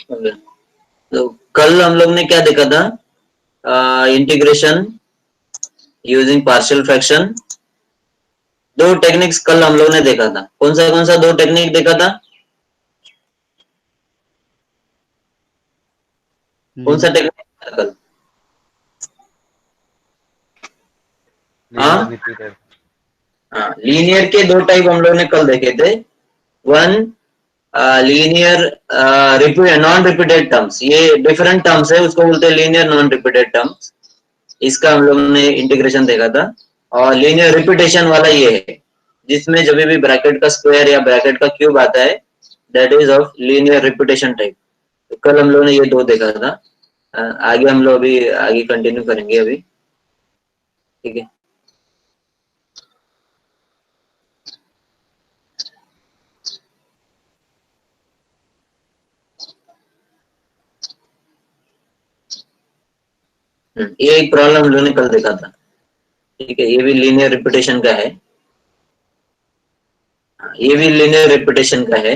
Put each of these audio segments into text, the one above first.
Okay. तो कल हम लोग ने क्या देखा था? Integration using partial fraction. दो टेक्निक्स कल हम लोग ने देखा था। कौन सा दो टेक्निक देखा था? कौन सा टेक्निक था कल? हाँ, लीनियर के दो टाइप हम लोग ने कल देखे थे। One, linear non repeated terms, ये डिफरेंट टर्म्स है, उसको बोलते हैं लीनियर नॉन रिपीटेड टर्म्स। इसका हम लोग ने इंटीग्रेशन देखा था। और लीनियर रिपीटेशन वाला ये है जिसमें जब भी ब्रैकेट का स्क्वायर या ब्रैकेट का क्यूब आता है, that is of linear repetition type. तो कल हम लोग ने ये दो देखा था। आगे हम लोग अभी आगे कंटिन्यू करेंगे अभी। ठीक है। ये एक प्रॉब्लम हम लोग ने कल देखा था। ठीक है, ये भी लीनियर रिपीटेशन का है। ये भी लीनियर रिपीटेशन का है।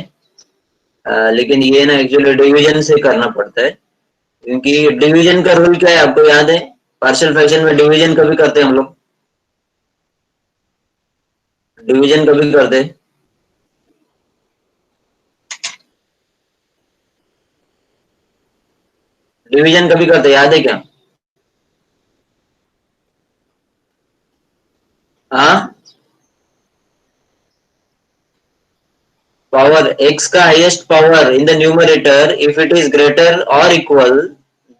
लेकिन ये ना एक्चुअली डिवीजन से करना पड़ता है, क्योंकि डिवीजन का रूल क्या है आपको याद है? पार्शियल फ्रैक्शन में डिवीजन कभी करते हैं हम लोग? डिवीजन कभी करते हैं? डिवीजन कभी करते हैं, याद है क्या? हाँ, पावर x का highest power in the numerator if it is greater or equal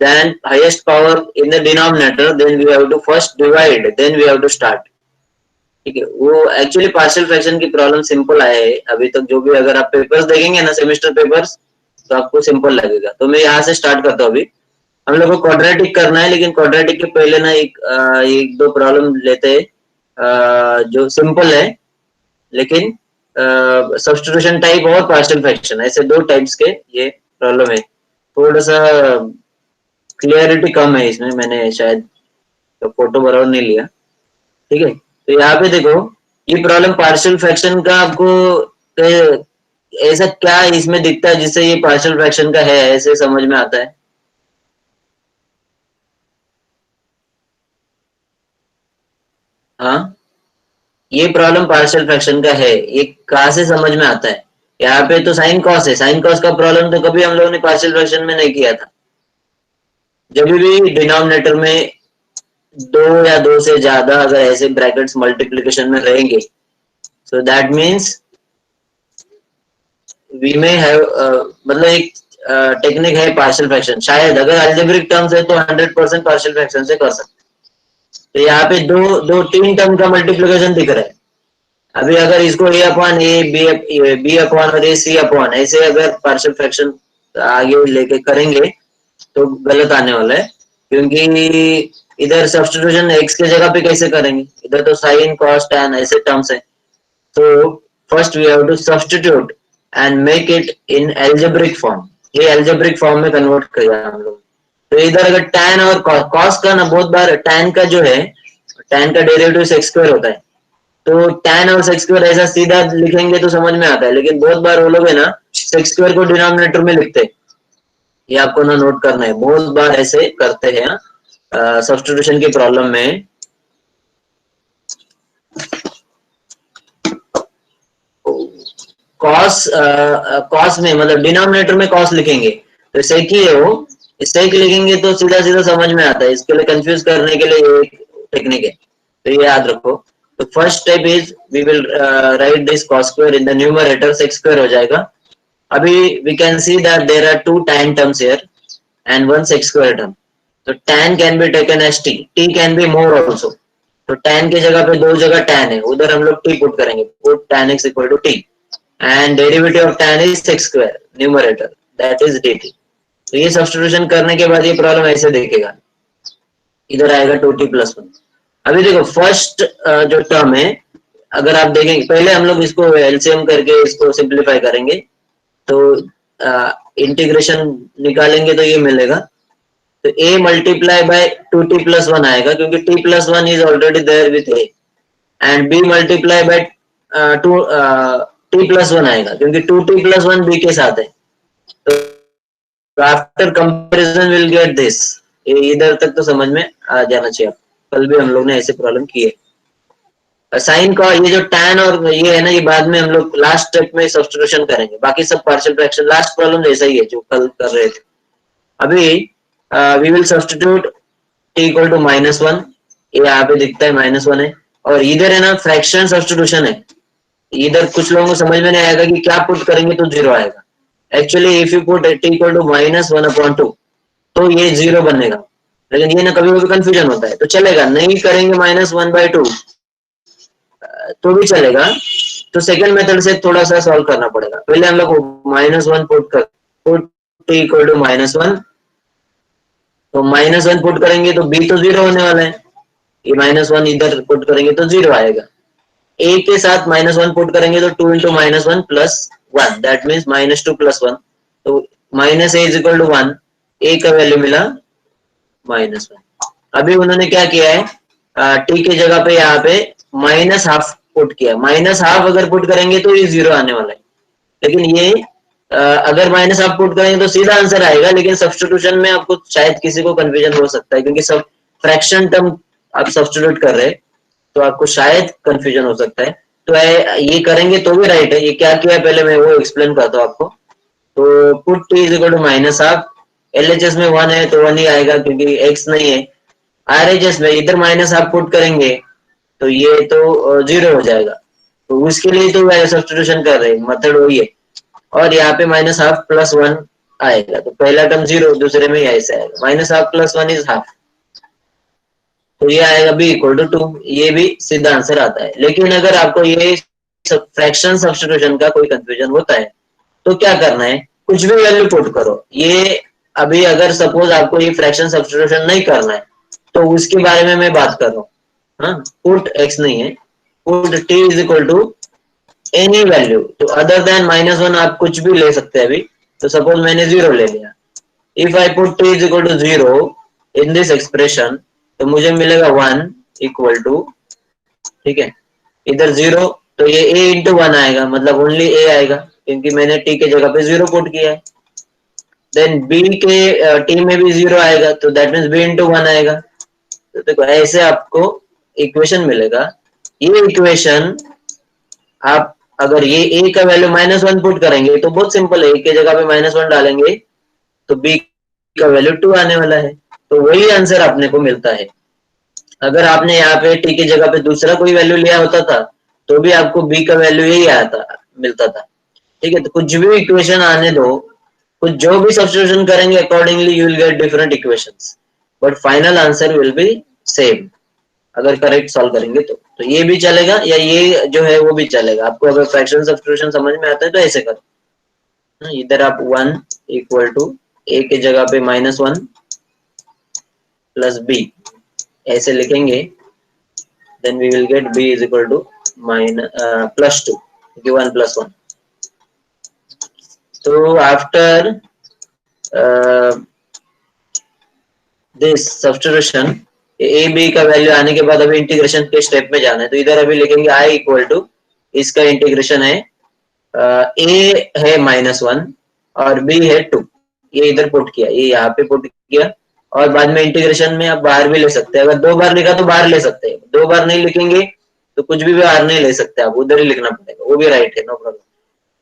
than highest power in the denominator, then we have to first divide, then we have to start. ठीक है, वो एक्चुअली पार्शियल फ्रैक्शन की problem simple आया है अभी तक। जो भी अगर आप पेपर्स देखेंगे ना, सेमेस्टर पेपर्स, तो आपको सिंपल लगेगा। तो मैं यहाँ से स्टार्ट करता हूँ अभी। हम लोग को क्वाड्रेटिक करना है, लेकिन क्वाड्रेटिक के पहले ना एक दो प्रॉब्लम लेते हैं जो सिंपल है, लेकिन सब्स्टिट्यूशन टाइप और पार्शियल फ्रैक्शन, ऐसे दो टाइप्स के ये प्रॉब्लम है। थोड़ा सा क्लियरिटी कम है इसमें, मैंने शायद तो फोटो बराबर नहीं लिया। ठीक है, तो यहाँ पे देखो, ये प्रॉब्लम पार्शियल फ्रैक्शन का आपको ऐसा क्या इसमें दिखता है जिससे ये पार्शियल फ्रैक्शन का है ऐसे समझ में आता है? हाँ, ये प्रॉब्लम पार्शियल फ्रैक्शन का है, ये कहाँ से समझ में आता है? यहाँ पे तो साइन कॉस है। साइन कॉस का प्रॉब्लम तो कभी हम लोगों ने पार्शियल फ्रैक्शन में नहीं किया था। जब भी डिनोमिनेटर में दो या दो से ज्यादा अगर ऐसे ब्रैकेट्स मल्टीप्लिकेशन में रहेंगे, सो दैट मीन्स वी में हैव, मतलब एक टेक्निक है पार्शियल फ्रैक्शन। शायद अगर अलजेब्रिक टर्म्स है तो 100% पार्शियल फ्रैक्शन से कर सकते हैं। तो यहाँ पे दो दो तीन टर्म का मल्टीप्लिकेशन दिख रहा है। अभी अगर इसको ए अपॉन ए, बी अपॉन और ए सी अपॉन, ऐसे अगर पार्शियल फ्रैक्शन आगे लेके करेंगे तो गलत आने वाला है, क्योंकि इधर सब्स्टिट्यूशन एक्स के जगह पे कैसे करेंगे? इधर तो साइन कॉस टैन ऐसे टर्म्स है। तो first we have to substitute and make it in algebraic form. ये एल्जेब्रिक फॉर्म में कन्वर्ट किया हम लोग। तो इधर अगर टैन और कॉस का ना, बहुत बार टैन का जो है, टैन का डेरिवेटिव सेक्स स्क्वायर होता है। तो टैन और सेक्स स्क्वायर ऐसा सीधा लिखेंगे तो समझ में आता है, लेकिन बहुत बार वो लोग है ना सेक्स स्क्वायर को डिनोमिनेटर में लिखते हैं। ये आपको ना नोट करना है, बहुत बार ऐसे करते हैं सब्स्टिट्यूशन की प्रॉब्लम में। कॉस कॉस में मतलब डिनोमिनेटर में कॉस लिखेंगे तो सेक ही है वो। सेक लिखेंगे तो सीधा सीधा समझ में आता है। इसके लिए कंफ्यूज करने के लिए ये एक टेक्निक है, तो ये याद रखो। तो first step is we will write this cos square in the numerator, sec square हो जाएगा। अभी we can see that there are two tan terms here and one sec square term. तो tan can be taken as t, t can be more also. तो tan के जगह पे दो जगह tan है, उधर हम लोग t पुट करेंगे, put tan x equal to t and derivative of tan is sec square numerator, that is dt। तो ये सब्स्टिट्यूशन करने के बाद ये प्रॉब्लम ऐसे देखेगा, इधर आएगा 2t plus 1। अभी देखो फर्स्ट जो टर्म है, अगर आप देखेंगे पहले हम लोग इसको एलसीएम करके इसको सिंप्लीफाई करेंगे, तो इंटीग्रेशन निकालेंगे तो ये मिलेगा। तो a multiply by 2t plus 1 आएगा, क्योंकि t plus 1 is already there with a। And b multiply by 2 t plus 1 आएगा, क्योंकि 2t प्लस 1 b के साथ है। तो तो after comparison will get this. इधर तक तो समझ में आ जाना चाहिए आप। कल भी हम लोग ने ऐसे प्रॉब्लम किए। साइन का ये जो tan और ये है ना, ये बाद में हम लोग लास्ट स्टेप में सब्स्टिट्यूशन करेंगे। बाकी सब पार्शियल फ्रैक्शन लास्ट प्रॉब्लम जैसा ही है जो कल कर रहे थे। अभी we will substitute t equal to -1, ये यहाँ पे दिखता है -1 है। और इधर है ना फ्रैक्शन सब्स्टिट्यूशन है। इधर कुछ लोगों को समझ में नहीं आएगा कि क्या पुट करेंगे तो जीरो आएगा। Actually if you put t equal to -1/2 तो ये जीरो बनेगा। लेकिन ये ना कभी कभी कंफ्यूजन होता है, तो चलेगा। नहीं करेंगे -1/2 तो भी चलेगा। तो सेकंड मेथड से थोड़ा सा सॉल्व करना पड़ेगा। पहले हम लोग -1 पुट t इक्वल टू -1, तो -1 पुट करेंगे तो b तो जीरो होने वाला है। ये -1 इधर पुट करेंगे तो जीरो आएगा। a के साथ -1 पुट करेंगे तो 2 into -1 plus 1, that means -2 plus 1। तो minus a is equal to 1, a का वैल्यू मिला -1। अभी उन्होंने क्या किया है, t की जगह पे यहाँ पे -12 पुट किया। -12 अगर पुट करेंगे तो ये जीरो आने वाला है। लेकिन ये अगर -12 पुट करेंगे तो सीधा आंसर आएगा। लेकिन सब्स्टिट्यूशन में आपको शायद किसी को कंफ्यूजन हो सकता है, क्योंकि सब फ्रैक्शन टर्म आप सब्स्टिट्यूट कर रहे हैं, तो आपको शायद कंफ्यूजन हो सकता है। तो ये करेंगे तो भी राइट है। ये क्या किया पहले मैं वो एक्सप्लेन करता हूँ आपको। तो put t is equal to -12, LHS में 1 है तो 1 ही आएगा क्योंकि x नहीं है। RHS में इधर -12 पुट करेंगे तो ये तो जीरो हो जाएगा। तो उसके लिए तो सब्स्टिट्यूशन कर रहे हैं, मेथड वही है। और यहाँ पे -12 प्लस 1 आएगा, तो पहला टर्म जीरो, दूसरे में ऐसे आएगा -12 प्लस 1 इज हाफ, तो ये आएगा b इक्वल टू 2। ये भी सीधा आंसर आता है। लेकिन अगर आपको ये फ्रैक्शन सब्स्टिट्यूशन का कोई कंफ्यूजन होता है तो क्या करना है, कुछ भी वैल्यू पुट करो। ये अभी अगर सपोज आपको ये फ्रैक्शन सब्स्टिट्यूशन नहीं करना है तो उसके बारे में मैं बात कर रहा हूँ। हाँ, पुट x नहीं है, put t is equal to any value. तो अदर देन -1 आप कुछ भी ले सकते हैं। अभी तो सपोज मैंने जीरो ले लिया। If I put t is equal to zero in this expression तो मुझे मिलेगा 1 इक्वल टू, ठीक है, इधर जीरो, तो ये a इंटू 1 आएगा, मतलब ओनली a आएगा क्योंकि मैंने t के जगह पे जीरो पुट किया है। देन b के t में भी जीरो आएगा, तो दैट मीन्स b इंटू 1 आएगा। तो देखो ऐसे आपको इक्वेशन मिलेगा। ये इक्वेशन आप अगर ये a का वैल्यू -1 पुट करेंगे तो बहुत सिंपल है, a के जगह पे -1 डालेंगे तो b का वैल्यू 2 आने वाला है। तो वही आंसर आपने को मिलता है। अगर आपने यहाँ पे t की जगह पे दूसरा कोई वैल्यू लिया होता था तो भी आपको b का वैल्यू यही आता मिलता था। ठीक है, तो कुछ भी इक्वेशन आने दो, कुछ जो भी सब्स्टिट्यूशन करेंगे accordingly you will get different equations, but final answer will be same अगर करेक्ट सॉल्व करेंगे तो ये भी चलेगा या ये जो है वो भी चलेगा। आपको अगर फ्रैक्शन सब्स्टिट्यूशन समझ में आता है तो ऐसे करो। इधर आप 1 इक्वल टू a के जगह पे -1 प्लस b ऐसे लिखेंगे, then we will get b is equal to +2 क्योंकि 1 + 1। तो after this substitution A B का वैल्यू आने के बाद अभी इंटीग्रेशन के स्टेप में जाना है। तो इधर अभी लिखेंगे i इक्वल टू, इसका इंटीग्रेशन है a है -1 और b है 2। ये इधर पुट किया, ये यहाँ पे पुट किया, और बाद में इंटीग्रेशन में आप बाहर भी ले सकते हैं। अगर 2 बार लिखा तो बाहर ले सकते हैं, 2 बार नहीं लिखेंगे तो कुछ भी बाहर नहीं ले सकते, आप उधर ही लिखना पड़ेगा, वो भी राइट है, नो प्रॉब्लम।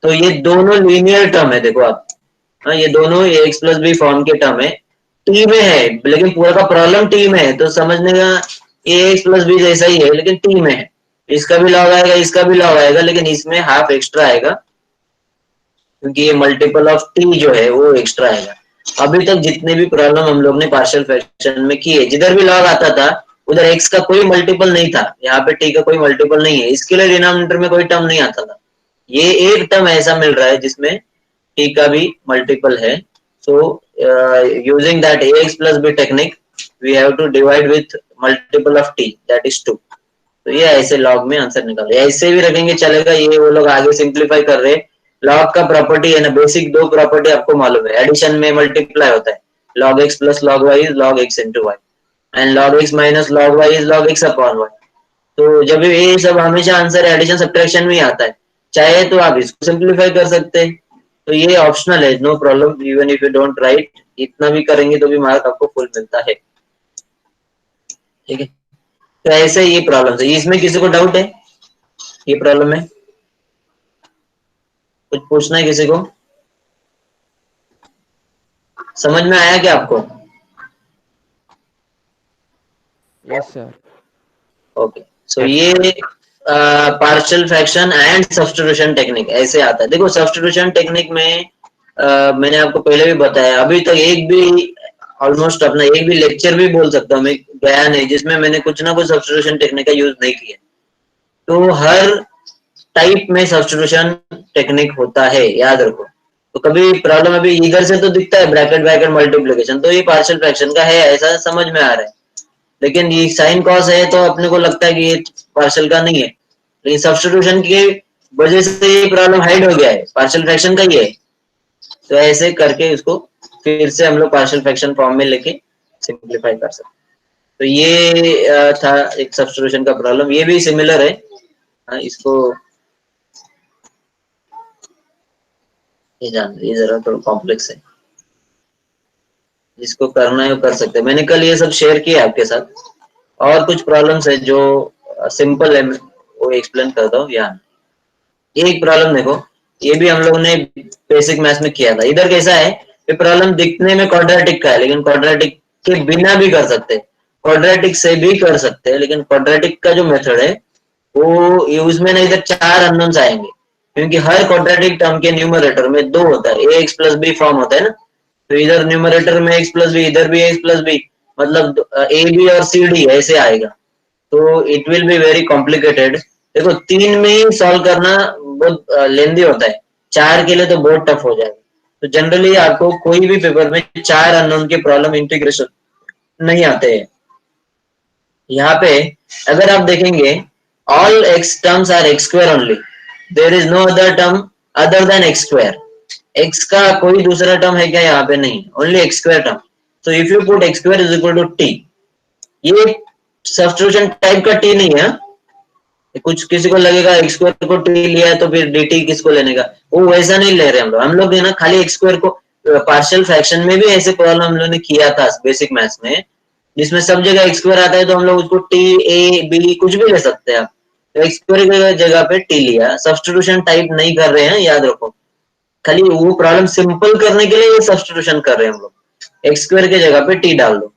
तो ये दोनों लीनियर टर्म है, देखो आप, हाँ ये दोनों ax प्लस बी फॉर्म के टर्म है, टी में है, लेकिन पूरा का प्रॉब्लम टी में है तो समझने का ax प्लस बी जैसा ही है लेकिन टी में है। इसका भी लॉग आएगा, इसका भी लॉग आएगा, लेकिन इसमें हाफ एक्स्ट्रा आएगा क्योंकि ये मल्टीपल ऑफ टी जो है वो एक्स्ट्रा आएगा। अभी तक जितने भी प्रॉब्लम हम लोग ने पार्शियल फ्रैक्शन में किए, जिधर भी लॉग आता था उधर एक्स का कोई मल्टीपल नहीं था, यहाँ पे टी का कोई मल्टीपल नहीं है, इसके लिए डिनोमिनेटर में कोई टर्म नहीं आता था। ये एक टर्म ऐसा मिल रहा है जिसमें टी का भी मल्टीपल है। So using that ax plus B technique we have to divide with multiple of T, that is 2। तो ये ऐसे लॉग में आंसर निकाले, ऐसे भी रखेंगे चलेगा। ये वो लोग आगे सिंप्लीफाई कर रहे हैं। लॉग का प्रॉपर्टी है ना, बेसिक 2 प्रॉपर्टी आपको मालूम है, एडिशन में मल्टीप्लाई होता है, log x plus log y is log x into y and log x minus log y is log x upon y। तो जब ये सब हमेशा आंसर एडिशन सब्ट्रैक्शन में ही आता है, चाहे तो आप इसको सिंप्लीफाई कर सकते हैं तो ये ऑप्शनल है, no problem, even if you don't write, इतना भी करेंगे तो भी मार्क आपको फुल मिलता है। ठीक है, तो ऐसे ये प्रॉब्लम है। इसमें किसी को डाउट है ये प्रॉब्लम में? कुछ पूछना है किसी को? समझ में आया क्या आपको? Yes sir. ओके, सो ये partial fraction and substitution technique ऐसे आता है। देखो सब्स्टिट्यूशन टेक्निक में मैंने आपको पहले भी बताया, अभी तक एक भी ऑलमोस्ट अपना एक भी लेक्चर भी बोल सकता हूँ मैं गया नहीं जिसमें मैंने कुछ ना कुछ सब्स्टिट्यूशन टेक्निक का यूज नहीं किया। तो हर टाइप में सब्स्टिट्यूशन टेक्निक होता है, याद रखो। तो कभी प्रॉब्लम अभी इधर से तो दिखता है ब्रैकेट ब्रैकेट मल्टीप्लिकेशन, तो ये पार्शियल फ्रैक्शन का है ऐसा समझ में आ रहा है। लेकिन ये साइन कॉस है तो अपने को लगता है कि ये पार्शियल का नहीं है, लेकिन सब्स्टिट्यूशन की वजह से ये प्रॉब्लम हाइड हो गया है, पार्शियल फ्रैक्शन का ही है। तो ऐसे करके इसको फिर से हम लोग पार्शियल फ्रैक्शन फॉर्म में लेके सिंप्लीफाई कर सकते। तो ये था एक सब्स्टिट्यूशन का प्रॉब्लम, ये भी सिमिलर है। इसको ये जरा थोड़ा कॉम्प्लेक्स है, जिसको करना है वो कर सकते हैं। मैंने कल ये सब शेयर किया आपके साथ। और कुछ प्रॉब्लम्स है जो सिंपल है, वो एक्सप्लेन करता हूँ यहाँ। ये एक प्रॉब्लम देखो, ये भी हम लोगों ने बेसिक मैथ्स में किया था। इधर कैसा है, ये प्रॉब्लम दिखने में क्वाड्रेटिक का है, लेकिन क्वाड्रेटिक के बिना भी कर सकते हैं, क्वाड्रेटिक से भी कर सकते हैं। लेकिन क्वाड्रेटिक का जो मेथड है वो उसमें ना इधर 4 अननोन्स आएंगे, क्योंकि हर क्वाड्रेटिक टर्म के न्यूमरेटर में 2 होता है, ए एक्स प्लस बी फॉर्म होता है ना। तो इधर न्यूमरेटर में एक्स प्लस बी, इधर भी एक्स प्लस बी, मतलब ए बी और सी डी ऐसे आएगा। तो it will be very complicated. देखो 3 में ही सॉल्व करना बहुत लेंदी होता है, 4 के लिए तो बहुत टफ हो जाएगा। तो जनरली आपको कोई भी पेपर में 4 अननोन के प्रॉब्लम इंटीग्रेशन नहीं आते हैं। यहाँ पे अगर आप देखेंगे, all X terms are X square only, there is no other term other than X square. X का कोई दूसरा टर्म है क्या? यहाँ पे नहीं, only X square term. So if you put X square is equal to T, ये substitution type का टी नहीं है। कुछ किसी को लगेगा एक्स स्क्वायर को टी लिया है तो फिर डी टी किसको लेने का, वो वैसा नहीं ले रहे हम लोग। हम लोग ना खाली एक्स स्क्वायर को, पार्शियल फ्रैक्शन में भी ऐसे प्रॉब्लम हम लोग ने किया था बेसिक मैथ्स में, जिसमें सब जगह एक्स स्क्वायर आता है तो हम लोग उसको टी ए बी कुछ भी ले सकते हैं आप। तो एक्स स्क्वायर की जगह पे टी लिया, सब्स्टिट्यूशन टाइप नहीं कर रहे हैं, याद रखो। खाली वो प्रॉब्लम सिंपल करने के लिए ये सब्स्टिट्यूशन कर रहे हैं हम लोग। एक्स स्क्वायर की जगह पे टी डाल दो,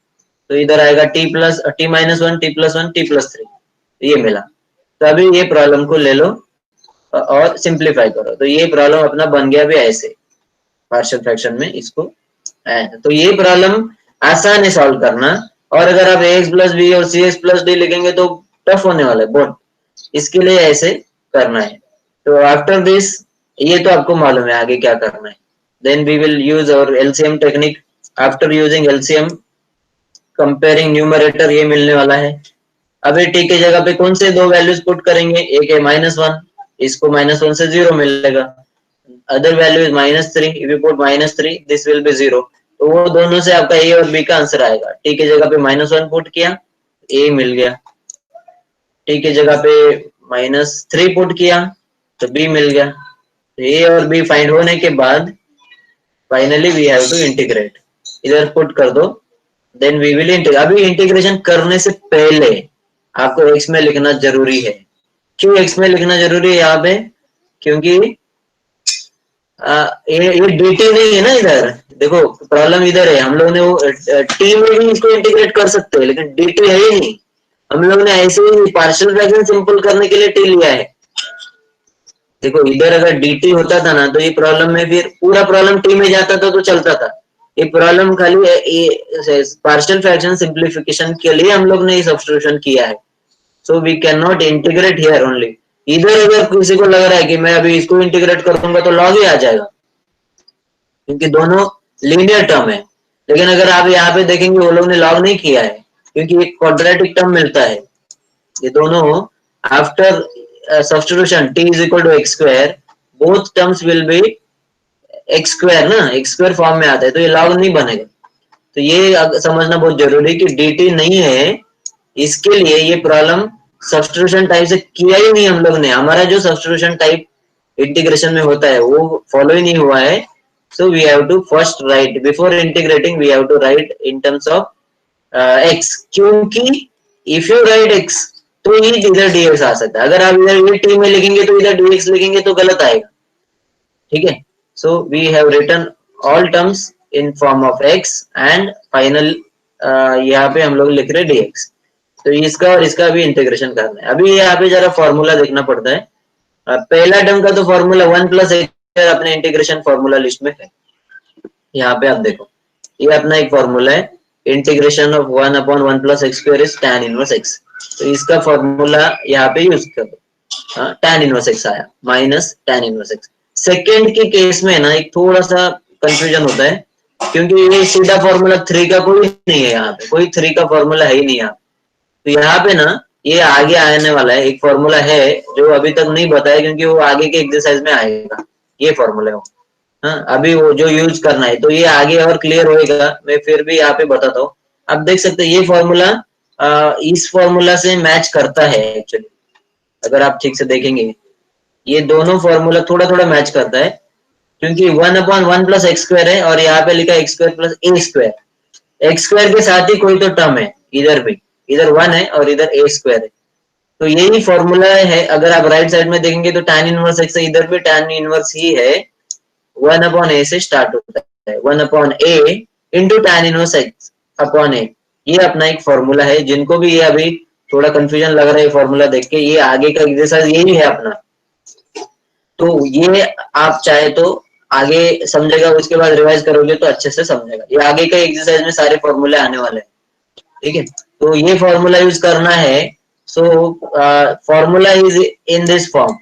तो इधर आएगा T plus T minus one, T plus one, T plus three, ये मिला। तो अभी ये प्रॉब्लम को ले लो और सिंप्लीफाई करो, तो ये प्रॉब्लम अपना बन गया भी ऐसे पार्शियल फ्रैक्शन में इसको। तो ये प्रॉब्लम आसान है सॉल्व करना। और अगर आप एक्स प्लस बी और सी एक्स प्लस डी लिखेंगे तो टफ होने वाला है बहुत, इसके लिए ऐसे करना है। तो आफ्टर दिस, ये तो आपको मालूम है आगे क्या करना है। Then we will use our LCM technique. After using LCM, comparing numerator, ये मिलने वाला है। अभी टी की जगह पे कौन से 2 वैल्यूज पुट करेंगे, एक है -1, इसको -1 से 0 मिलेगा। Other value is -3, if you put -3 this will be 0। तो वो दोनों से आपका ए और बी का आंसर आएगा। टी की जगह पे -1 पुट किया, ए मिल गया। टी की जगह पे -3 पुट किया तो बी मिल गया। ए और बी फाइंड होने के बाद finally we have to integrate, इधर पुट कर दो। Then we will integrate. अभी इंटीग्रेशन करने से पहले आपको एक्स में लिखना जरूरी है। क्यों एक्स में लिखना जरूरी है यहाँ पे? क्योंकि ये dt नहीं है ना इधर। देखो प्रॉब्लम इधर है, हम लोग ने वो टी में भी इसको इंटीग्रेट कर सकते हैं, लेकिन dt है ही नहीं। हम लोग ने ऐसे ही पार्शियल फ्रैक्शन सिंपल करने के लिए टी लिया है। देखो इधर अगर dt होता था ना तो ये प्रॉब्लम में फिर पूरा प्रॉब्लम टी में जाता था तो चलता था। ये प्रॉब्लम खाली पार्शियल फ्रैक्शन सिंप्लीफिकेशन के लिए हम लोग ने ये सब्स्टिट्यूशन किया है। So we can not integrate here only. इधर अगर किसी को लग रहा है कि मैं अभी इसको इंटीग्रेट कर दूंगा तो लॉग ही आ जाएगा, क्योंकि दोनों लीनियर टर्म है। लेकिन अगर आप यहाँ पे देखेंगे वो लोग ने लॉग नहीं किया है, क्योंकि एक क्वाड्रेटिक टर्म मिलता है। ये दोनों after substitution t is equal to X square, both terms will be X square ना, एक्स स्क्वायर फॉर्म में आता है, तो ये लॉग नहीं बनेगा। तो ये समझना बहुत जरूरी है कि dt नहीं है, इसके लिए ये प्रॉब्लम सब्स्टिट्यूशन टाइप से किया ही नहीं हम लोग ने। हमारा जो सब्स्टिट्यूशन टाइप इंटीग्रेशन में होता है वो फॉलो ही नहीं हुआ है. So we have to first write before integrating. We have to write in terms of x, क्योंकि if you write x तो ये इधर dx आ सकता है. अगर आप इधर ये t में लिखेंगे तो इधर dx लिखेंगे तो गलत आएगा. ठीक है. So we have written all terms in form of x and final यहाँ पे हम लोग लिख रहे dx. तो इसका और इसका भी इंटीग्रेशन करना है. अभी यहाँ पे जरा फॉर्मूला देखना पड़ता है. पहला टर्म का तो फॉर्मूला 1 प्लस एक्स अपने इंटीग्रेशन फॉर्मूला लिस्ट में है. यहाँ पे आप देखो ये अपना एक फॉर्मूला है. Integration of 1 upon 1 plus x square is tan inverse x. तो इसका फॉर्मूला यहाँ पे यूज करो. tan इनवर्स x आया minus tan inverse x. Second के केस में ना एक थोड़ा सा कंफ्यूजन होता है क्योंकि ये सीधा फॉर्मूला 3 का कोई नहीं है. यहाँ पे कोई 3 का फॉर्मूला है ही नहीं. यहाँ तो यहाँ पे ना ये आगे आने वाला है एक फॉर्मूला है जो अभी तक नहीं बताया क्योंकि वो आगे के एक्सरसाइज में आएगा. ये फॉर्मूला है वो. हाँ, अभी वो जो यूज करना है तो ये आगे और क्लियर होएगा. मैं फिर भी यहाँ पे बताता हूँ. आप देख सकते हैं ये फॉर्मूला इस फॉर्मूला से मैच करता है एक्चुअली. अगर आप ठीक से देखेंगे ये दोनों फॉर्मूला थोड़ा थोड़ा मैच करता है क्योंकि 1 अपॉन 1 प्लस एक्स स्क्वायर है और यहाँ पे लिखा x square plus A square. X square के साथ ही कोई तो टर्म है इधर भी. इधर 1 है और इधर ए स्क्वायर है. तो यही फॉर्मूला है. अगर आप राइट साइड में देखेंगे तो tan इनवर्स x है. इधर भी tan इनवर्स ही है. 1 अपॉन ए से स्टार्ट होता है. 1 upon A into tan inverse x upon A. ये अपना एक फॉर्मूला है. जिनको भी ये अभी थोड़ा कंफ्यूजन लग रहा है फॉर्मूला देख के ये आगे का एक्सरसाइज यही है अपना. तो ये आप चाहे तो आगे समझेगा उसके बाद रिवाइज करोगे तो अच्छे से समझेगा. ये आगे का एक्सरसाइज में सारे फॉर्मूले आने वाले हैं. ठीक है. तो ये फॉर्मूला यूज करना है. So formula is in this form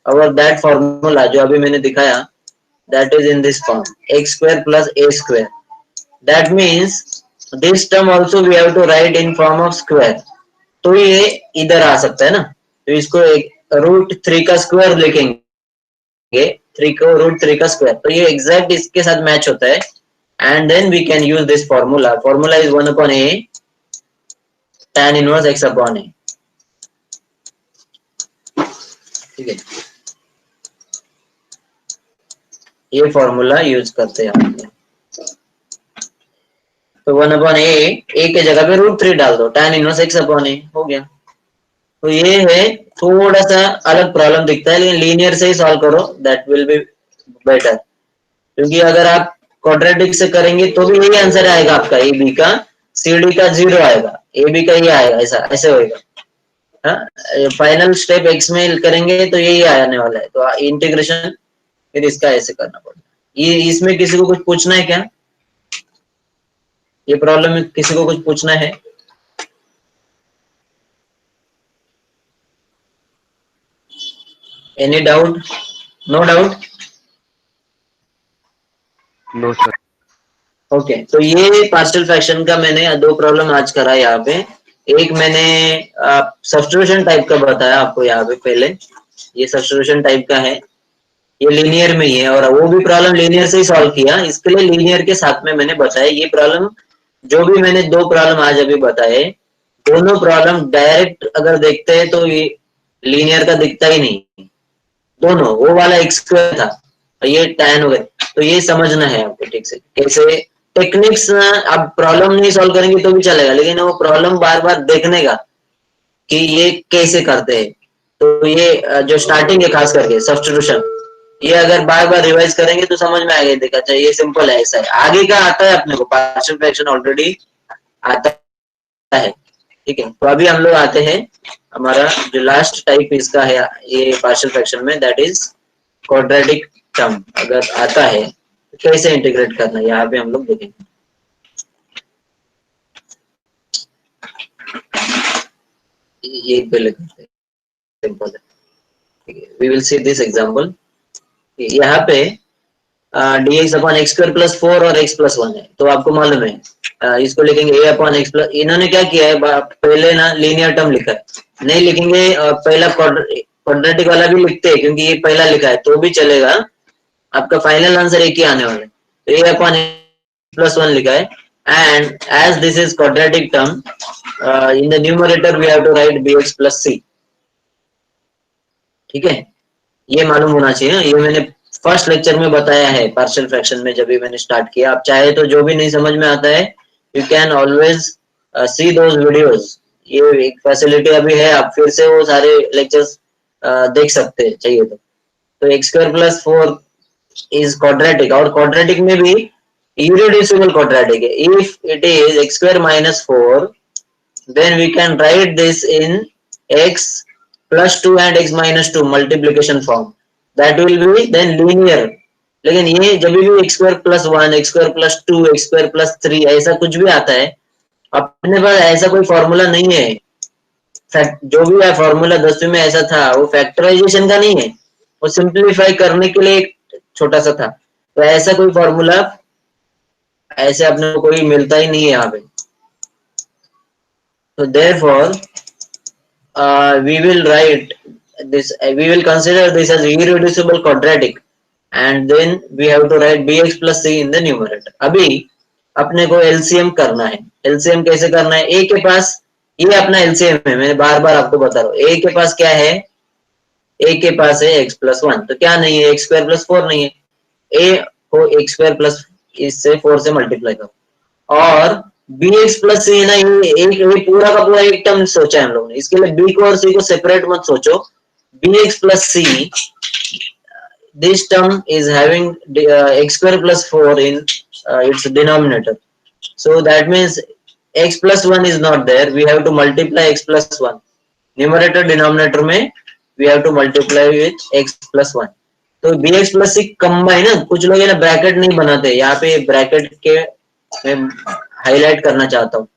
और दैट फॉर्मूला जो अभी मैंने दिखाया that is in this form X square plus A square. That means this term also we have to write in form of square. तो ये इधर आ सकता है ना. तो इसको एक √3 का स्क्वायर लिखेंगे. 3 को √3 का स्क्वायर. तो ये एग्जैक्ट इसके साथ मैच होता है. And then we can use this formula. Formula is 1 upon A tan inverse x upon A. ठीक है. ये फॉर्मूला यूज करते हैं. तो 1 अपॉन ए के जगह पे √3 डाल दो. tan इनवर्स x अपॉन ए हो गया. तो ये है थोड़ा सा अलग प्रॉब्लम दिखता है लेकिन लीनियर से ही सॉल्व करो दैट विल बी बेटर. क्योंकि अगर आप क्वाड्रेटिक से करेंगे तो भी यही आंसर आएगा आपका. ए बी का सी डी का 0 आएगा. ए बी का ये आएगा. ऐसा ऐसे होएगा. फाइनल स्टेप एक्स में करेंगे तो यही आने वाला है. तो इंटीग्रेशन फिर इसका ऐसे करना पड़ेगा. ये इसमें किसी को कुछ पूछना है क्या? ये प्रॉब्लम में किसी को कुछ पूछना है? Any doubt? No doubt? No sir. Okay. तो ये पार्शियल फ्रैक्शन का मैंने 2 प्रॉब्लम आज करा है यहाँ पे. एक मैंने सब्स्टिट्यूशन टाइप का बताया आपको यहाँ पे पहले. ये सब्स्टिट्यूशन टाइप का है. ये लीनियर में ही है और वो भी प्रॉब्लम लीनियर से ही सॉल्व किया. इसके लिए लीनियर के साथ में मैंने बताया. ये प्रॉब्लम जो भी मैंने 2 प्रॉब्लम आज अभी बताए दोनों प्रॉब्लम डायरेक्ट अगर देखते हैं तो ये लीनियर का दिखता ही नहीं. दोनों वो वाला एक्स स्क्वायर था और ये tan हो गए. तो ये समझना है आपको ठीक से कैसे टेक्निक्स. आप प्रॉब्लम नहीं सॉल्व करेंगे तो भी चलेगा लेकिन वो प्रॉब्लम बार बार देखने का कि ये कैसे करते हैं. तो ये जो स्टार्टिंग है खास करके सब्स्टिट्यूशन ये अगर बार बार रिवाइज करेंगे तो समझ में आएगा. देखा चाहिए ये सिंपल है. ऐसा है. आगे का आता है अपने को. पार्शियल फ्रैक्शन ऑलरेडी आता है. ठीक है. तो अभी हम लोग आते हैं हमारा जो लास्ट टाइप इसका है ये पार्शियल फ्रैक्शन में दैट इज क्वाड्रेटिक टर्म. अगर आता है तो कैसे इंटीग्रेट करना है यहाँ पे हम लोग देखेंगे. ये पहले करते हैं. सिंपल है. We will see this example. यहाँ पे dx upon X square plus 4 और x प्लस 1 है. तो आपको मालूम है इसको लिखेंगे a अपॉन एक्स प्लस. इन्होंने क्या किया है पहले ना लीनियर टर्म लिखा है. नहीं लिखेंगे पहला क्वाड्रेटिक वाला भी लिखते हैं क्योंकि ये पहला लिखा है तो भी चलेगा. आपका फाइनल आंसर एक ही आने वाला है. तो a अपॉन एक्स प्लस 1 लिखा है. And as this is quadratic term in the numerator we have to write bx plus c. ठीक है. ये मालूम होना चाहिए ना। ये मैंने फर्स्ट लेक्चर में बताया है पार्शियल फ्रैक्शन में, जब भी मैंने स्टार्ट किया। आप चाहे तो जो भी नहीं समझ में आता है, you can always see those videos. ये एक फैसिलिटी अभी है, आप फिर से वो सारे लेक्चर्स देख सकते हैं चाहिए तो x square plus 4 is quadratic, और क्वाड्रेटिक में भी irreducible quadratic है। if it is x square minus 4, then we can write this in x plus 2 and x minus 2 multiplication form, that will be then linear। लेकिन ये जब भी x square plus 1, x square plus 2, x square plus 3 ऐसा कुछ भी आता है, अपने पास ऐसा कोई फॉर्मूला नहीं है। जो भी है फॉर्मूला 10वीं में ऐसा था, वो फैक्टराइजेशन का नहीं है, वो सिंप्लीफाई करने के लिए एक छोटा सा था। तो ऐसा कोई फॉर्मूला ऐसे अपने को कोई मिलता ही नहीं है यहाँ पे। तो therefore we will write this, we will consider this as irreducible quadratic, and then we have to write bx plus c in the numerator। अभी अपने को एलसीएम करना है। एलसीएम कैसे करना है? a के पास, ये अपना एलसीएम है, मैंने बार बार आपको बता रहा हूँ। a के पास क्या है? a के पास है x प्लस 1, तो क्या नहीं है? x स्क्वायर प्लस 4 नहीं है। a को x स्क्वायर प्लस इससे 4 से मल्टीप्लाई करो, और bx प्लस सी है ना, ये पूरा का पूरा एक टर्म सोचा है हम लोगों ने। इसके लिए b को और c को सेपरेट मत सोचो। bx plus C, this term is having x square plus 4 in its denominator, so that means x plus 1 is not there, we have to multiply x plus 1। numerator denominator में we have to multiply with x plus 1। तो bx plus c combine है। कुछ लोग है ना bracket नहीं बनाते, यहाँ पे ब्रैकेट के मैं हाईलाइट करना चाहता हूँ।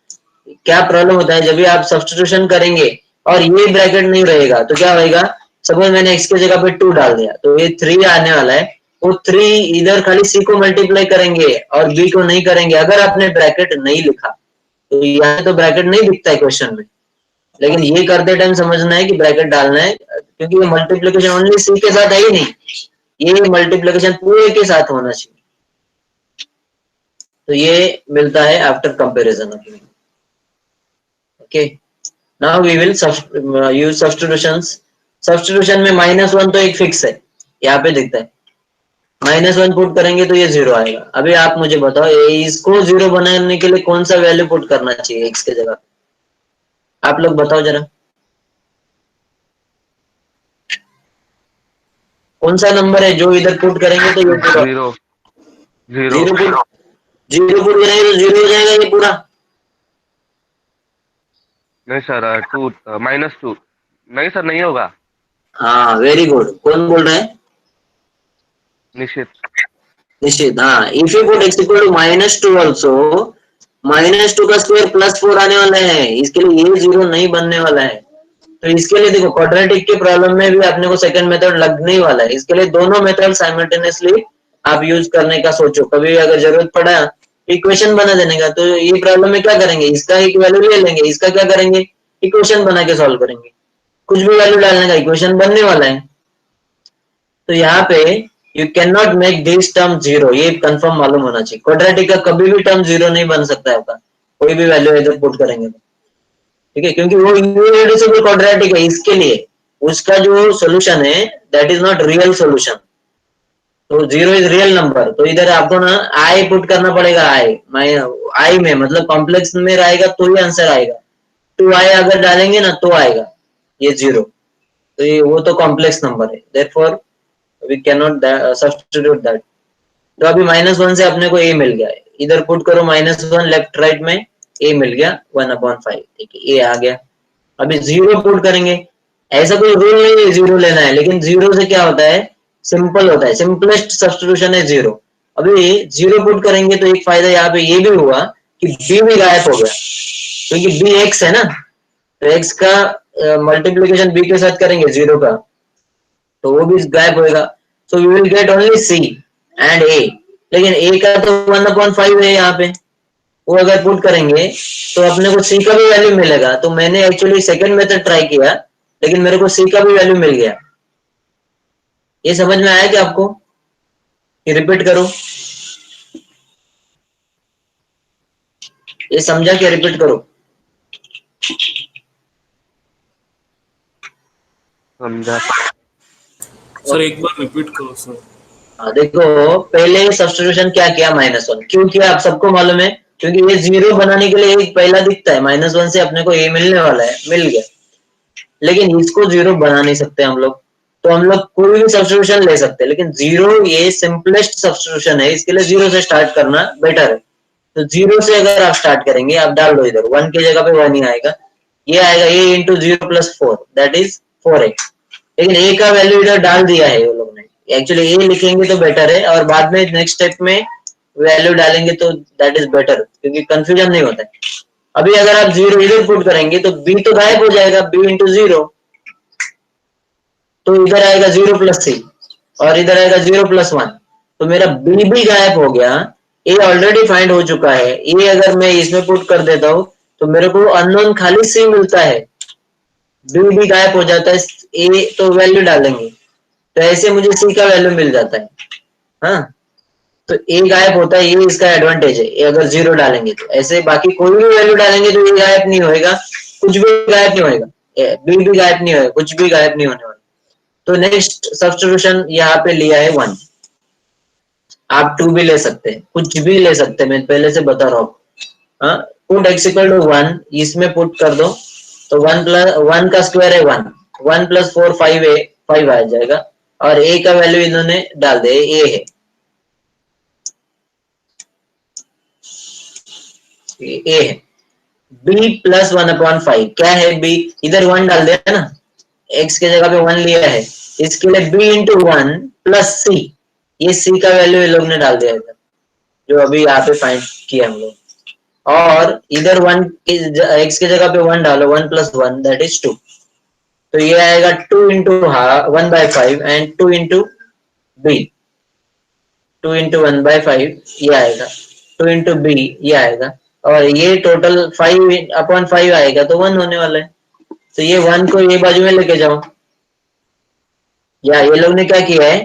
क्या प्रॉब्लम होता है जब भी आप सब्स्टिट्यूशन करेंगे और ये ब्रैकेट नहीं रहेगा, तो क्या होगा? सपोज मैंने x की जगह पे 2 डाल दिया, तो ये 3 आने वाला है। वो 3 इधर खाली c को मल्टीप्लाई करेंगे और b को नहीं करेंगे, अगर आपने ब्रैकेट नहीं लिखा। तो यहाँ तो ब्रैकेट नहीं दिखता है क्वेश्चन में, लेकिन ये करते टाइम समझना है कि ब्रैकेट डालना है, क्योंकि ये मल्टीप्लिकेशन ओनली सी के साथ है ही नहीं, ये मल्टीप्लिकेशन पूरे के साथ होना चाहिए। तो ये मिलता है आफ्टर कंपेरिजन अपने। Okay, now we will use substitutions. Substitution में -1 तो एक फिक्स है, यहाँ पे दिखता है। -1 पुट करेंगे तो ये 0 आएगा। अभी आप मुझे बताओ, इसको 0 बनाने के लिए कौन सा वैल्यू पुट करना चाहिए x के जगह? आप लोग बताओ जरा, कौन सा नंबर है जो इधर पुट करेंगे तो ये पूरा? Zero zero put, zero put करेंगे तो 0 हो जाएगा ये पूरा। नहीं सर, -2 नहीं सर, नहीं होगा। हाँ, वेरी गुड। कौन बोल रहा है? निश्चित। निश्चित। हाँ, if you put x equal to -2 also, -2 का स्क्वायर +4 आने वाला है, इसके लिए ये 0 नहीं बनने वाला है। तो इसके लिए देखो, क्वाड्रेटिक के प्रॉब्लम में भी अपने को सेकंड मेथड लगने ही वाला है। इसके लिए दोनों मेथड साइमल्टेनियसली आप यूज करने का सोचो। कभी अगर जरूरत पड़ा इक्वेशन बना देने का, तो ये प्रॉब्लम में क्या करेंगे? इसका एक वैल्यू ले लेंगे, इसका क्या करेंगे? इक्वेशन बना के सॉल्व करेंगे। कुछ भी वैल्यू डालने का, इक्वेशन बनने वाला है। तो यहाँ पे you can not make this term 0, ये कंफर्म मालूम होना चाहिए। क्वाड्रेटिक का कभी भी टर्म 0 नहीं बन सकता है आपका, कोई भी वैल्यू इधर पुट करेंगे तो। ठीक है, क्योंकि वो इररेड्यूसिबल क्वाड्रेटिक है, इसके लिए उसका जो सोल्यूशन है that is not real solution. तो 0 इज रियल नंबर, तो इधर आपको ना आई पुट करना पड़ेगा। आई में मतलब कॉम्प्लेक्स में रहेगा तो ही आंसर आएगा। 2i अगर डालेंगे ना तो आएगा ये 0। तो ये वो तो कॉम्प्लेक्स नंबर है, therefore we can not substitute that. तो अभी -1 से अपने को a मिल गया है, इधर पुट करो -1 लेफ्ट राइट में, a मिल गया 1/5। ठीक है, a आ गया। अभी 0 पुट करेंगे। ऐसा कोई रूल नहीं है 0 लेना है, लेकिन 0 से क्या होता है? सिंपल होता है, सिंपलेस्ट सब्स्टिट्यूशन है 0। अभी 0 पुट करेंगे तो एक फायदा यहाँ पे ये भी हुआ कि b भी गायब हो गया, क्योंकि b x है ना, तो x का मल्टीप्लीकेशन b के साथ करेंगे 0 का, तो वो भी गायब होएगा। So we will get only c and a। लेकिन a का तो 1/5 है यहाँ पे, वो अगर पुट करेंगे तो अपने को c का भी वैल्यू मिलेगा। तो मैंने एक्चुअली सेकंड मेथड ट्राई किया, लेकिन मेरे को c का भी वैल्यू मिल गया। ये समझ में आया क्या आपको? ये रिपीट करो, ये समझा क्या? रिपीट करो। समझा। सर एक बार रिपीट करो सर। हाँ देखो, पहले सब्स्टिट्यूशन क्या किया, -1 क्यों किया आप सबको मालूम है, क्योंकि ये जीरो बनाने के लिए एक पहला दिखता है, -1 से अपने को ये मिलने वाला है, मिल गया। लेकिन इसको जीरो बना नहीं सकते हम लोग, तो हम लोग कोई भी सब्स्टिट्यूशन ले सकते हैं, लेकिन जीरो ये सिंपलेस्ट सब्स्टिट्यूशन है, इसके लिए जीरो से स्टार्ट करना बेटर है। तो जीरो से अगर आप स्टार्ट करेंगे, आप डाल दो इधर, 1 की जगह पे 1 ही आएगा, ये आएगा a into 0 plus 4 that is 4a। लेकिन a का वैल्यू इधर डाल दिया है वो लोग ने, एक्चुअली a लिखेंगे तो बेटर है, और बाद में नेक्स्ट स्टेप में वैल्यू डालेंगे तो दैट इज बेटर, क्योंकि कंफ्यूजन नहीं होता है। अभी अगर आप जीरो इधर पुट करेंगे तो b तो गायब हो जाएगा, b इंटू 0, तो इधर आएगा 0 प्लस सी, और इधर आएगा 0 प्लस 1, तो मेरा b भी गायब हो गया, a ऑलरेडी फाइंड हो चुका है, a अगर मैं इसमें पुट कर देता हूं तो मेरे को अननोन खाली c मिलता है, b भी गायब हो जाता है, a तो वैल्यू डालेंगे, तो ऐसे मुझे c का वैल्यू मिल जाता है। हाँ, तो a गायब होता है, ये इसका एडवांटेज है, ये अगर 0 डालेंगे तो। ऐसे बाकी कोई भी वैल्यू डालेंगे तो ये गायब नहीं होएगा, कुछ भी गायब नहीं होएगा, b भी गायब नहीं होएगा, कुछ भी गायब नहीं होने वाला। तो नेक्स्ट सब्स्टिट्यूशन यहाँ पे लिया है 1, आप 2 भी ले सकते हैं, कुछ भी ले सकते हैं, मैं पहले से बता रहा हूँ। पुट x इक्वल टू 1, इसमें पुट कर दो, तो 1 प्लस 1 का स्क्वायर है 1, 1 प्लस 4 5 आ जाएगा, और a का वैल्यू इन्होंने डाल दे, a है, a है। b प्लस 1/5 क्या है, b इधर 1 डाल दे ना, x के जगह पे 1 लिया है, इसके लिए b इंटू 1 प्लस c, ये c का वैल्यू ये लोग ने डाल दिया इधर, जो अभी यहाँ पे फाइंड किया हम लोग, और इधर 1 x के जगह पे 1 डालो, 1 प्लस 1 दैट इज 2, तो ये आएगा 2 into 1/5 and 2 into b, 2 into 1/5 ये आएगा, 2 इंटू b ये आएगा, और ये टोटल 5/5 आएगा, तो 1 होने वाला है। तो ये 1 को ये बाजू में लेके जाओ, या ये लोग ने क्या किया है,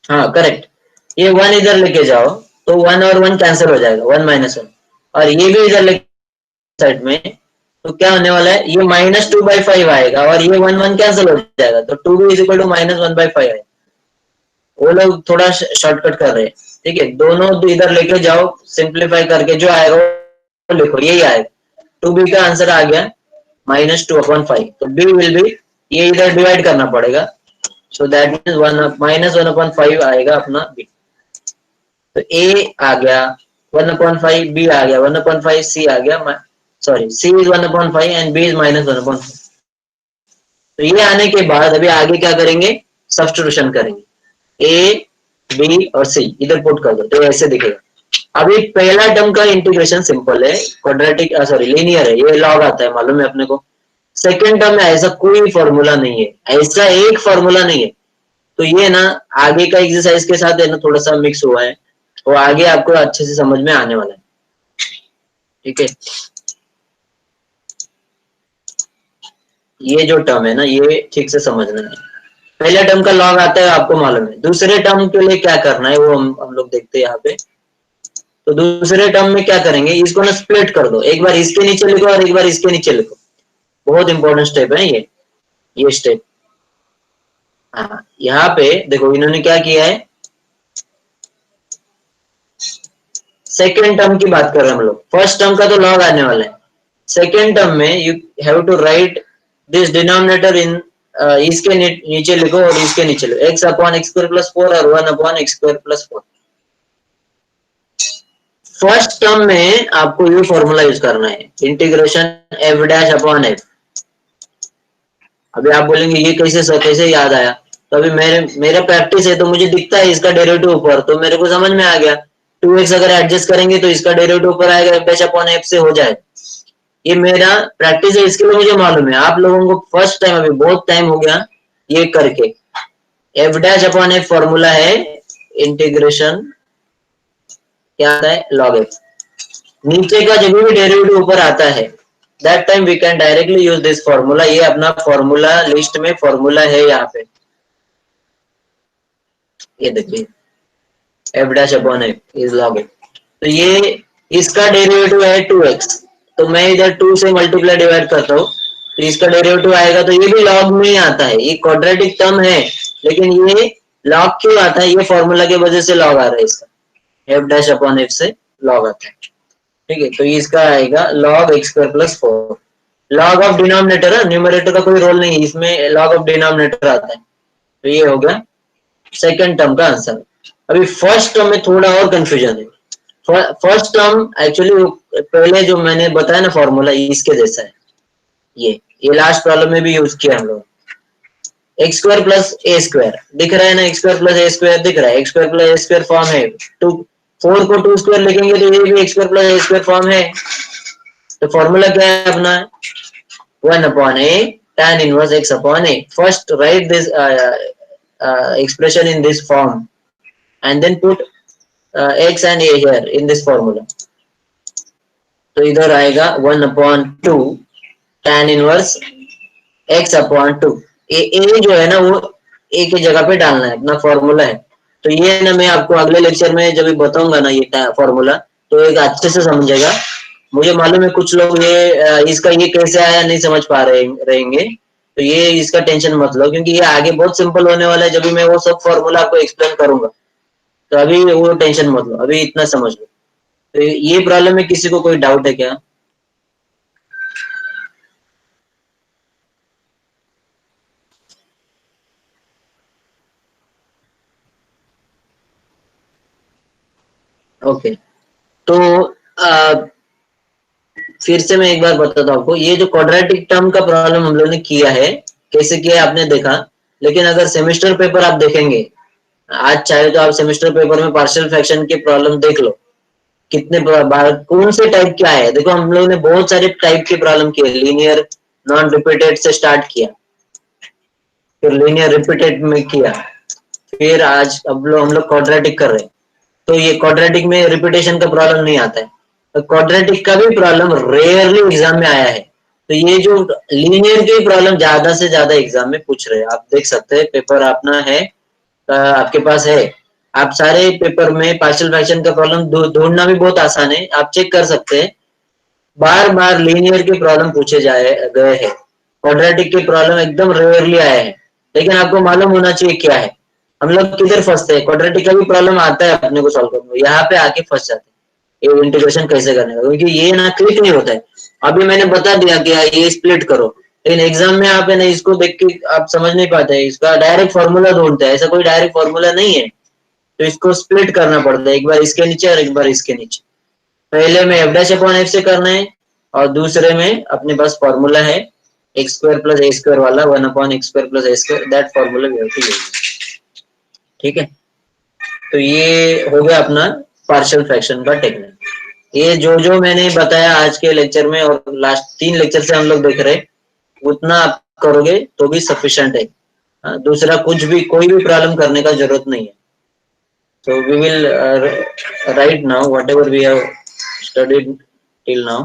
हाँ करेक्ट, ये 1 इधर लेके जाओ, तो 1 और 1 कैंसिल हो जाएगा, 1 माइनस 1, और ये भी इधर लेके साइड में, तो क्या होने वाला है, ये -2/5 आएगा, और ये 1 कैंसिल हो जाएगा, तो 2b इज इक्वल टू -1/5 आएगा। वो लोग थोड़ा शॉर्टकट कर रहे हैं, ठीक है, दोनों इधर लेके जाओ, सिंप्लीफाई करके जो आएगा वो लिखो, यही आएगा, 2b का आंसर आ गया -2/5, तो b विल बी, ये इधर डिवाइड करना पड़ेगा, सो दैट मीन्स -1/5 आएगा अपना b, तो a आ गया 1/5, b आ गया 1/5, c आ गया, sorry c is 1/5 and b is -1/5। तो ये आने के बाद अभी आगे क्या करेंगे, सब्स्टिट्यूशन करेंगे, a b और c इधर पुट कर दो, तो ऐसे दिखेगा। अभी पहला टर्म का इंटीग्रेशन सिंपल है, क्वाड्रेटिक सॉरी लीनियर है, ये लॉग आता है, मालूम है अपने को। सेकेंड टर्म में ऐसा कोई फॉर्मूला नहीं है, ऐसा एक फॉर्मूला नहीं है, तो ये ना आगे का एक्सरसाइज के साथ है ना थोड़ा सा मिक्स हुआ है, वो आगे आपको अच्छे से समझ में आने वाला है, ठीक है। ये जो टर्म है ना, ये ठीक से समझना है, पहले टर्म का लॉग आता है आपको मालूम है, दूसरे टर्म के लिए क्या करना है वो हम लोग देखते हैं यहाँ पे। तो दूसरे टर्म में क्या करेंगे, इसको ना स्प्लिट कर दो, एक बार इसके नीचे लिखो और एक बार इसके नीचे लिखो, बहुत इंपॉर्टेंट स्टेप है ये स्टेप। हाँ, यहाँ पे देखो इन्होंने क्या किया है, सेकेंड टर्म की बात कर रहे हैं हम लोग, फर्स्ट टर्म का तो लॉग आने वाला है, सेकेंड टर्म में you have to write this denominator in, इसके नीचे लिखो और इसके नीचे लिखो, x/x²+4 और 1/x²+4। फर्स्ट टर्म में आपको ये फॉर्मूला यूज करना है, इंटीग्रेशन f'/f। अभी आप बोलेंगे ये कैसे याद आया, तो अभी मेरा प्रैक्टिस है, तो मुझे दिखता है इसका डेरिवेटिव ऊपर, तो मेरे को समझ में आ गया, 2x अगर एडजस्ट करेंगे तो इसका डेरिवेटिव ऊपर आएगा, f'/f से हो जाए, ये मेरा प्रैक्टिस है, इसके लिए मुझे मालूम है। आप लोगों को फर्स्ट टाइम, अभी बहुत टाइम हो गया ये करके, f'/f फॉर्मूला है इंटीग्रेशन क्या आता है, log f, नीचे का जब भी डेरिवेटिव ऊपर आता है that time we can directly use this formula, ये अपना फॉर्मूला लिस्ट में फॉर्मूला है यहाँ पे, ये देखिए f'/f इज log f, तो ये इसका डेरिवेटिव है 2x, तो मैं इधर 2 से मल्टीप्लाई डिवाइड करता हूँ, तो इसका डेरिवेटिव आएगा, तो ये भी लॉग में ही आता है, ये क्वाड्रेटिक टर्म है लेकिन ये लॉग क्यों आता है, ये फॉर्मूला की वजह से लॉग आ रहा है, इसका एफ डैश अपॉन एफ से लॉग आता है। ठीक है, तो इसका आएगा log x square plus 4, log of denominator है, न्यूमरेटर का कोई रोल नहीं है इसमें, लॉग ऑफ डिनोमिनेटर आता है। तो ये हो गया सेकंड टर्म का आंसर। अभी फर्स्ट टर्म में थोड़ा और कंफ्यूजन है। फर्स्ट टर्म एक्चुअली पहले जो मैंने बताया ना फॉर्मूला, इसके जैसा है, ये लास्ट प्रॉब्लम में भी यूज किया हम लोग। X square plus A square दिख रहा है ना, X square plus A square दिख रहा है, X square plus A square form है, 4 को 2 स्क्वायर लिखेंगे तो ये भी x square plus A square form है। तो फॉर्मूला क्या है अपना, 1 upon a tan inverse x upon a. First write this expression in this form and then put x and a here in this formula. तो इधर आएगा 1 upon 2 tan inverse x upon 2. a जो है ना वो a की जगह पे डालना है, अपना फॉर्मूला है। तो ये ना मैं आपको अगले लेक्चर में जब बताऊंगा ना ये फॉर्मूला, तो एक अच्छे से समझेगा। मुझे मालूम है कुछ लोग ये इसका ये कैसे आया नहीं समझ पा रहेंगे, तो ये इसका टेंशन मत लो, क्योंकि ये आगे बहुत सिंपल होने वाला है जब भी मैं वो सब फॉर्मूला आपको एक्सप्लेन करूंगा। तो अभी वो टेंशन मत लो, अभी इतना समझ लो। तो ये प्रॉब्लम में किसी को कोई डाउट है क्या? ओके, तो फिर से मैं एक बार बताता हूँ आपको, ये जो क्वाड्रेटिक टर्म का प्रॉब्लम हम लोग ने किया है, कैसे किया आपने देखा, लेकिन अगर सेमेस्टर पेपर आप देखेंगे, आज चाहे तो आप सेमेस्टर पेपर में पार्शियल फ्रैक्शन के प्रॉब्लम देख लो, कितने बार कौन से टाइप क्या है। देखो हम लोग ने बहुत सारे टाइप के प्रॉब्लम किए, लीनियर नॉन रिपीटेड से स्टार्ट किया, फिर लीनियर रिपीटेड में किया, फिर आज अब हम लोग क्वाड्रेटिक कर रहे हैं। तो ये क्वाड्रेटिक में रिपीटेशन का प्रॉब्लम नहीं आता है, तो क्वाड्रेटिक का भी प्रॉब्लम रेयरली एग्जाम में आया है। तो ये जो लीनियर के प्रॉब्लम ज्यादा से ज्यादा एग्जाम में पूछ रहे हैं, आप देख सकते हैं पेपर अपना है, आपके पास है, आप सारे पेपर में पार्शियल फ्रैक्शन का प्रॉब्लम ढूंढना भी बहुत आसान है, आप चेक कर सकते हैं। बार बार लीनियर के प्रॉब्लम पूछे गए हैं, क्वाड्रेटिक के प्रॉब्लम एकदम रेयरली आए हैं। लेकिन आपको मालूम होना चाहिए क्या है, हम लोग किधर फंसते हैं, क्वाड्रेटिक का भी प्रॉब्लम आता है अपने को सॉल्व करने, यहाँ पे आके फंस जाते हैं ये इंटीग्रेशन कैसे करने का, क्योंकि ये ना क्लिक नहीं होता है। अभी मैंने बता दिया कि ये स्प्लिट करो, लेकिन एग्जाम में आप है ना इसको देख के आप समझ नहीं पाते हैं, इसका डायरेक्ट फॉर्मूला ढूंढते हैं, ऐसा कोई डायरेक्ट फॉर्मूला नहीं है। तो इसको स्प्लिट करना पड़ता है, एक बार इसके नीचे और एक बार इसके नीचे। पहले में एफ डैश अपॉन एफ से करना है, और दूसरे में अपने पास फॉर्मूला है X square plus A square वाला, 1 upon X square plus A square, that formula we have to use. ठीक है, तो ये हो गया अपना पार्शियल फ्रैक्शन का टेक्निक। ये जो मैंने बताया आज के लेक्चर में और लास्ट 3 लेक्चर से हम लोग देख रहे हैं, उतना आप करोगे तो भी सफिशिएंट है। दूसरा कुछ भी कोई भी प्रॉब्लम करने का जरूरत नहीं है। So we will write now whatever we have studied till now.